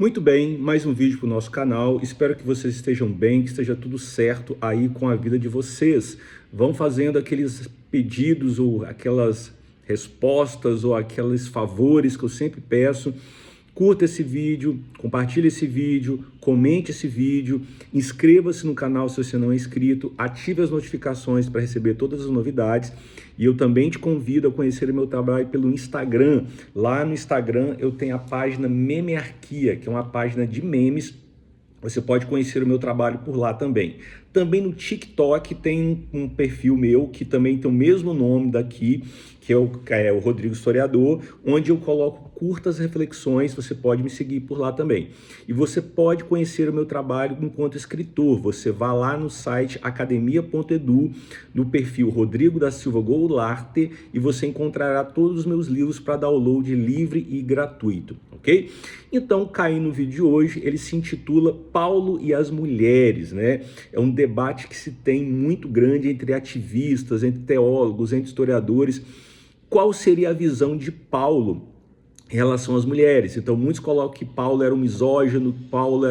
Muito bem, mais um vídeo para o nosso canal. Espero que vocês estejam bem, que esteja tudo certo aí com a vida de vocês. Vão fazendo aqueles pedidos ou aquelas respostas ou aqueles favores que eu sempre peço. Curta esse vídeo, compartilhe esse vídeo, comente esse vídeo, inscreva-se no canal se você não é inscrito, ative as notificações para receber todas as novidades e eu também te convido a conhecer o meu trabalho pelo Instagram. Lá no Instagram eu tenho a página Memearquia, que é uma página de memes. Você pode conhecer o meu trabalho por lá também. Também no TikTok tem um perfil meu que também tem o mesmo nome daqui, que é o Rodrigo Historiador, onde eu coloco curtas reflexões. Você pode me seguir por lá também. E você pode conhecer o meu trabalho enquanto escritor. Você vai lá no site academia.edu, no perfil Rodrigo da Silva Goulart, e você encontrará todos os meus livros para download livre e gratuito, ok? Então, caindo no vídeo de hoje, ele se intitula Paulo e as Mulheres, né? É um debate que se tem muito grande entre ativistas, entre teólogos, entre historiadores. Qual seria a visão de Paulo em relação às mulheres? Então, muitos colocam que Paulo era um misógino, Paulo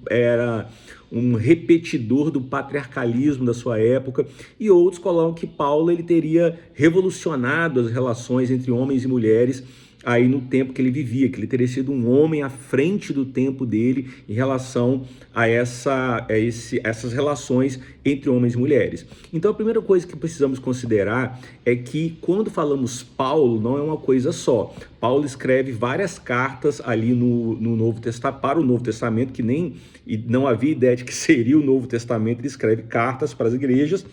era um repetidor do patriarcalismo da sua época, e outros colocam que Paulo ele teria revolucionado as relações entre homens e mulheres aí no tempo que ele vivia, que ele teria sido um homem à frente do tempo dele em relação a essas relações entre homens e mulheres. Então a primeira coisa que precisamos considerar é que quando falamos Paulo, não é uma coisa só. Paulo escreve várias cartas ali no Novo Testamento, para o Novo Testamento, que nem não havia ideia de que seria o Novo Testamento. Ele escreve cartas para as igrejas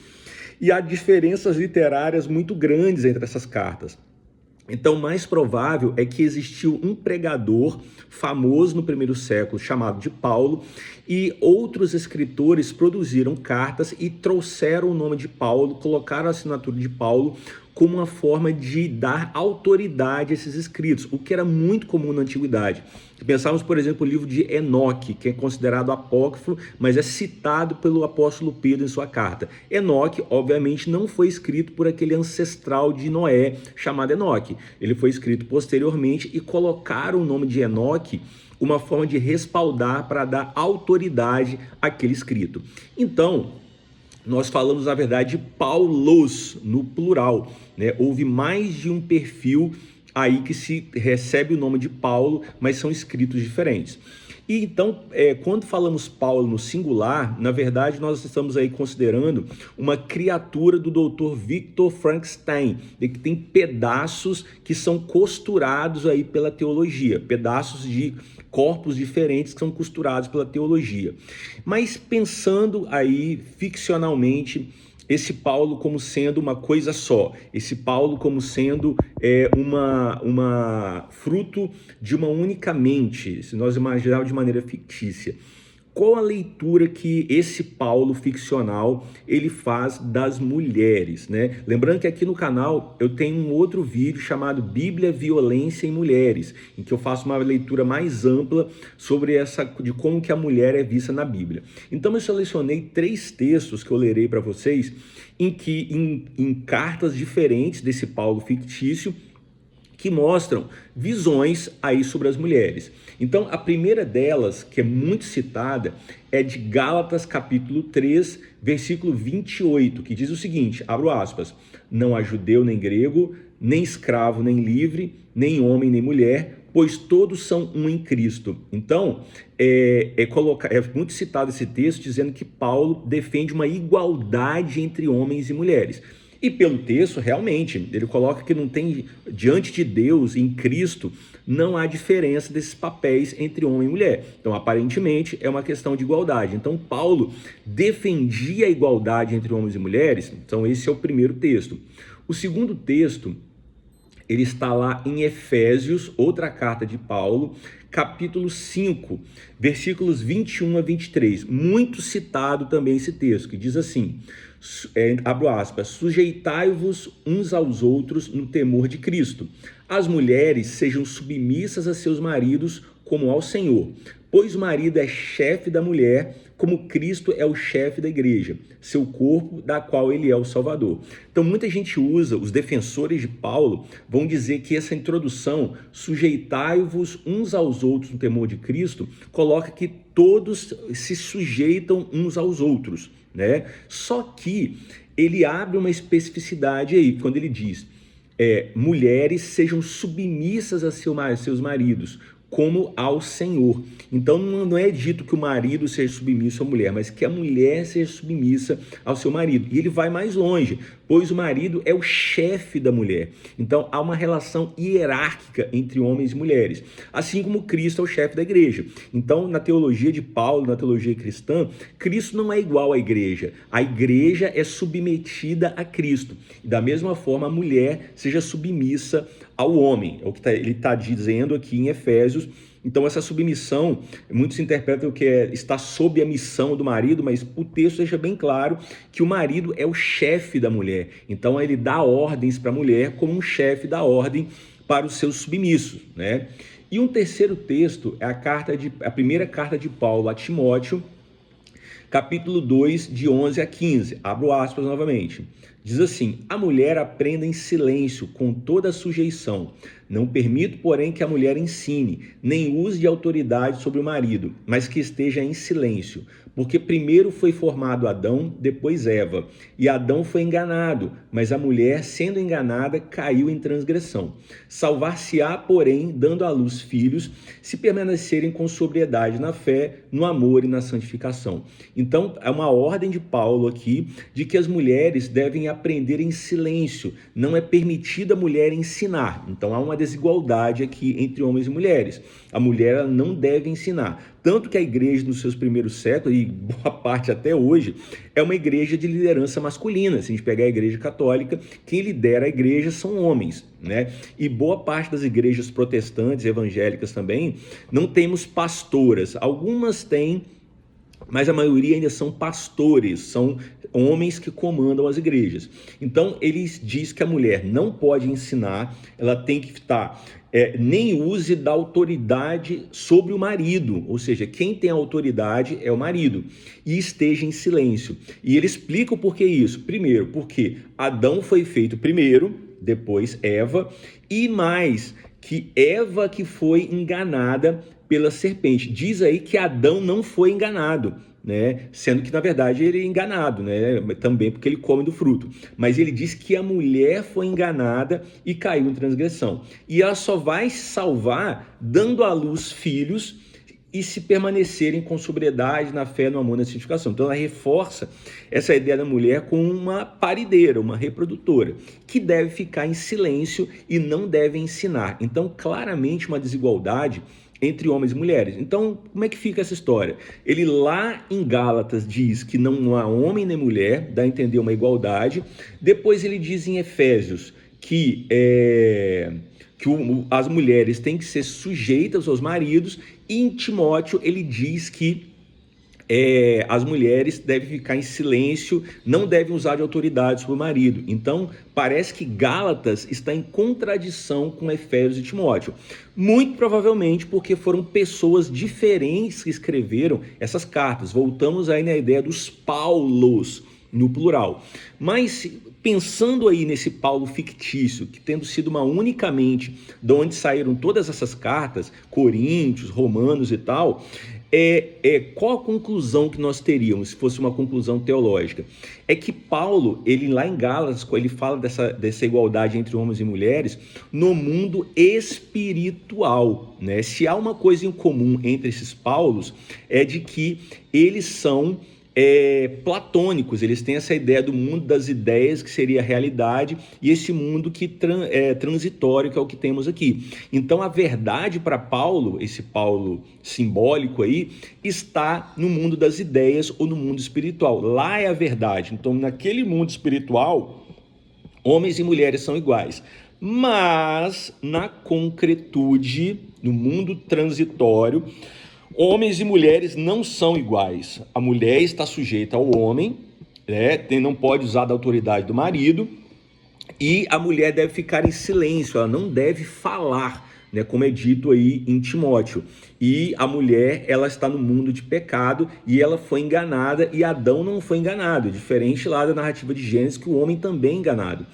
e há diferenças literárias muito grandes entre essas cartas. Então, o mais provável é que existiu um pregador famoso no primeiro século, chamado de Paulo, e outros escritores produziram cartas e trouxeram o nome de Paulo, colocaram a assinatura de Paulo como uma forma de dar autoridade a esses escritos, o que era muito comum na antiguidade. Pensamos, por exemplo, o livro de Enoque, que é considerado apócrifo, mas é citado pelo apóstolo Pedro em sua carta. Enoque, obviamente, não foi escrito por aquele ancestral de Noé chamado Enoque. Ele foi escrito posteriormente e colocaram o nome de Enoque uma forma de respaldar para dar autoridade àquele escrito. Então, nós falamos, na verdade, de Paulos no plural, né? Houve mais de um perfil aí que se recebe o nome de Paulo, mas são escritos diferentes. E então, quando falamos Paulo no singular, na verdade nós estamos aí considerando uma criatura do Dr. Victor Frankenstein, que tem pedaços que são costurados aí pela teologia, pedaços de corpos diferentes que são costurados pela teologia. Mas pensando aí ficcionalmente, esse Paulo como sendo uma coisa só, esse Paulo como sendo uma fruto de uma única mente, se nós imaginarmos de maneira fictícia. Qual a leitura que esse Paulo ficcional ele faz das mulheres, né? Lembrando que aqui no canal eu tenho um outro vídeo chamado Bíblia, Violência em Mulheres, em que eu faço uma leitura mais ampla sobre de como que a mulher é vista na Bíblia. Então eu selecionei 3 textos que eu lerei para vocês, em cartas diferentes desse Paulo fictício, que mostram visões aí sobre as mulheres. Então, a primeira delas, que é muito citada, é de Gálatas capítulo 3, versículo 28, que diz o seguinte, abro aspas, não há judeu nem grego, nem escravo nem livre, nem homem nem mulher, pois todos são um em Cristo. Então, é muito citado esse texto dizendo que Paulo defende uma igualdade entre homens e mulheres. E pelo texto, realmente, ele coloca que não tem, diante de Deus, em Cristo, não há diferença desses papéis entre homem e mulher. Então, aparentemente, é uma questão de igualdade. Então, Paulo defendia a igualdade entre homens e mulheres. Então, esse é o primeiro texto. O segundo texto, ele está lá em Efésios, outra carta de Paulo, capítulo 5, versículos 21 a 23. Muito citado também esse texto, que diz assim, abro aspas, sujeitai-vos uns aos outros no temor de Cristo. As mulheres sejam submissas a seus maridos como ao Senhor, pois o marido é chefe da mulher, como Cristo é o chefe da igreja, seu corpo, da qual ele é o Salvador. Então muita gente usa, os defensores de Paulo vão dizer que essa introdução, sujeitai-vos uns aos outros no temor de Cristo, coloca que todos se sujeitam uns aos outros, né? Só que ele abre uma especificidade aí, quando ele diz, mulheres sejam submissas a seus maridos, como ao Senhor. Então não é dito que o marido seja submisso à mulher, mas que a mulher seja submissa ao seu marido. E ele vai mais longe, pois o marido é o chefe da mulher. Então há uma relação hierárquica entre homens e mulheres, assim como Cristo é o chefe da igreja. Então na teologia de Paulo, na teologia cristã, Cristo não é igual à igreja. A igreja é submetida a Cristo. E da mesma forma a mulher seja submissa ao homem. É o que ele está dizendo aqui em Efésios. Então essa submissão, muitos interpretam que está sob a missão do marido, mas o texto deixa bem claro que o marido é o chefe da mulher. Então ele dá ordens para a mulher como um chefe dá ordem para os seus submissos, né? E um terceiro texto é a primeira carta de Paulo a Timóteo, capítulo 2, de 11 a 15. Abro aspas novamente. Diz assim: a mulher aprenda em silêncio, com toda a sujeição. Não permito, porém, que a mulher ensine, nem use de autoridade sobre o marido, mas que esteja em silêncio. Porque primeiro foi formado Adão, depois Eva. E Adão foi enganado, mas a mulher, sendo enganada, caiu em transgressão. Salvar-se-á, porém, dando à luz filhos, se permanecerem com sobriedade na fé, no amor e na santificação. Então, é uma ordem de Paulo aqui, de que as mulheres devem aprender em silêncio. Não é permitida a mulher ensinar. Então, há uma desigualdade aqui entre homens e mulheres. A mulher ela não deve ensinar. Tanto que a igreja nos seus primeiros séculos, e boa parte até hoje, é uma igreja de liderança masculina. Se a gente pegar a igreja católica, quem lidera a igreja são homens, né? E boa parte das igrejas protestantes, evangélicas também, não temos pastoras. Algumas têm, mas a maioria ainda são pastores, são homens que comandam as igrejas. Então, eles diz que a mulher não pode ensinar, ela tem que estar... nem use da autoridade sobre o marido, ou seja, quem tem a autoridade é o marido, e esteja em silêncio. E ele explica o porquê isso. Primeiro, porque Adão foi feito primeiro, depois Eva, e mais, que Eva que foi enganada pela serpente. Diz aí que Adão não foi enganado, né? Sendo que na verdade ele é enganado, né? Também porque ele come do fruto, mas ele diz que a mulher foi enganada e caiu em transgressão, e ela só vai se salvar dando à luz filhos e se permanecerem com sobriedade na fé, no amor e na santificação. Então ela reforça essa ideia da mulher com uma parideira, uma reprodutora, que deve ficar em silêncio e não deve ensinar. Então claramente uma desigualdade entre homens e mulheres. Então, como é que fica essa história? Ele lá em Gálatas diz que não há homem nem mulher, dá a entender uma igualdade. Depois ele diz em Efésios que as mulheres têm que ser sujeitas aos maridos, e em Timóteo ele diz que as mulheres devem ficar em silêncio, não devem usar de autoridade sobre o marido. Então, parece que Gálatas está em contradição com Efésios e Timóteo. Muito provavelmente porque foram pessoas diferentes que escreveram essas cartas. Voltamos aí na ideia dos Paulos, no plural. Mas, pensando aí nesse Paulo fictício, que tendo sido uma única mente, de onde saíram todas essas cartas, Coríntios, Romanos e tal... qual a conclusão que nós teríamos se fosse uma conclusão teológica? É que Paulo, ele lá em Gálatas, ele fala dessa igualdade entre homens e mulheres no mundo espiritual, né? Se há uma coisa em comum entre esses Paulos, é de que eles são platônicos, eles têm essa ideia do mundo das ideias, que seria a realidade, e esse mundo que transitório, que é o que temos aqui. Então a verdade para Paulo, esse Paulo simbólico aí, está no mundo das ideias ou no mundo espiritual. Lá é a verdade. Então naquele mundo espiritual, homens e mulheres são iguais. Mas na concretude, no mundo transitório, homens e mulheres não são iguais. A mulher está sujeita ao homem, né? Não pode usar da autoridade do marido, e a mulher deve ficar em silêncio, ela não deve falar, né, como é dito aí em Timóteo. E a mulher, ela está no mundo de pecado e ela foi enganada, e Adão não foi enganado, diferente lá da narrativa de Gênesis, que o homem também é enganado.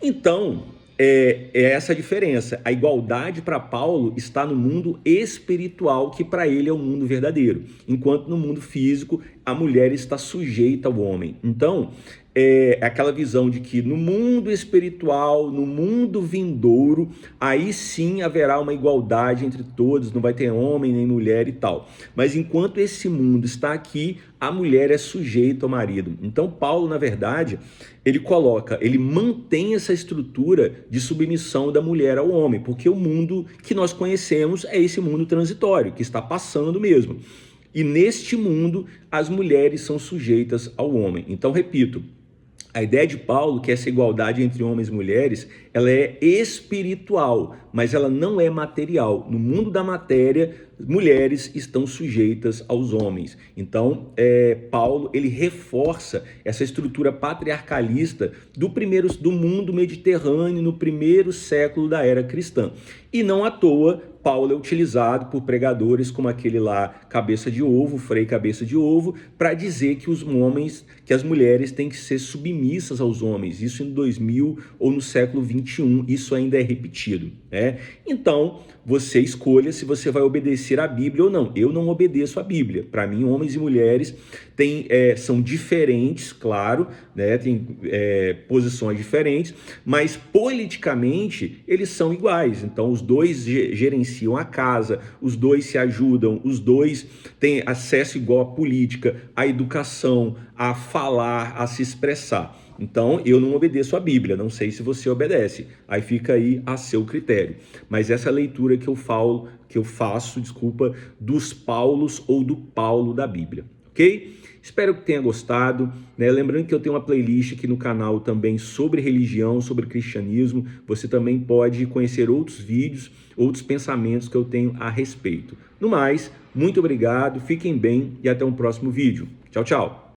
Então, é essa a diferença. A igualdade para Paulo está no mundo espiritual, que para ele é o mundo verdadeiro, enquanto no mundo físico a mulher está sujeita ao homem. Então, é aquela visão de que no mundo espiritual, no mundo vindouro, aí sim haverá uma igualdade entre todos, não vai ter homem nem mulher e tal. Mas enquanto esse mundo está aqui, a mulher é sujeita ao marido. Então Paulo, na verdade, ele mantém essa estrutura de submissão da mulher ao homem, porque o mundo que nós conhecemos é esse mundo transitório, que está passando mesmo. E neste mundo, as mulheres são sujeitas ao homem. Então, repito, a ideia de Paulo, que essa igualdade entre homens e mulheres, ela é espiritual, mas ela não é material. No mundo da matéria, mulheres estão sujeitas aos homens. Então, Paulo, ele reforça essa estrutura patriarcalista do mundo mediterrâneo no primeiro século da era cristã. E não à toa, Paulo é utilizado por pregadores como aquele lá, cabeça de ovo, Frei Cabeça de Ovo, para dizer que que as mulheres têm que ser submissas aos homens. Isso em 2000 ou no século 21, isso ainda é repetido, né? Então, você escolha se você vai obedecer à Bíblia ou não. Eu não obedeço à Bíblia. Para mim, homens e mulheres são diferentes, claro, né? Tem posições diferentes, mas politicamente eles são iguais. Então, os dois gerenciam a casa, os dois se ajudam, os dois têm acesso igual à política, à educação, a falar, a se expressar. Então, eu não obedeço à Bíblia, não sei se você obedece, aí fica aí a seu critério. Mas essa leitura que eu faço, dos Paulos ou do Paulo da Bíblia, ok? Espero que tenha gostado, né? Lembrando que eu tenho uma playlist aqui no canal também sobre religião, sobre cristianismo. Você também pode conhecer outros vídeos, outros pensamentos que eu tenho a respeito. No mais, muito obrigado, fiquem bem e até um próximo vídeo. Tchau, tchau!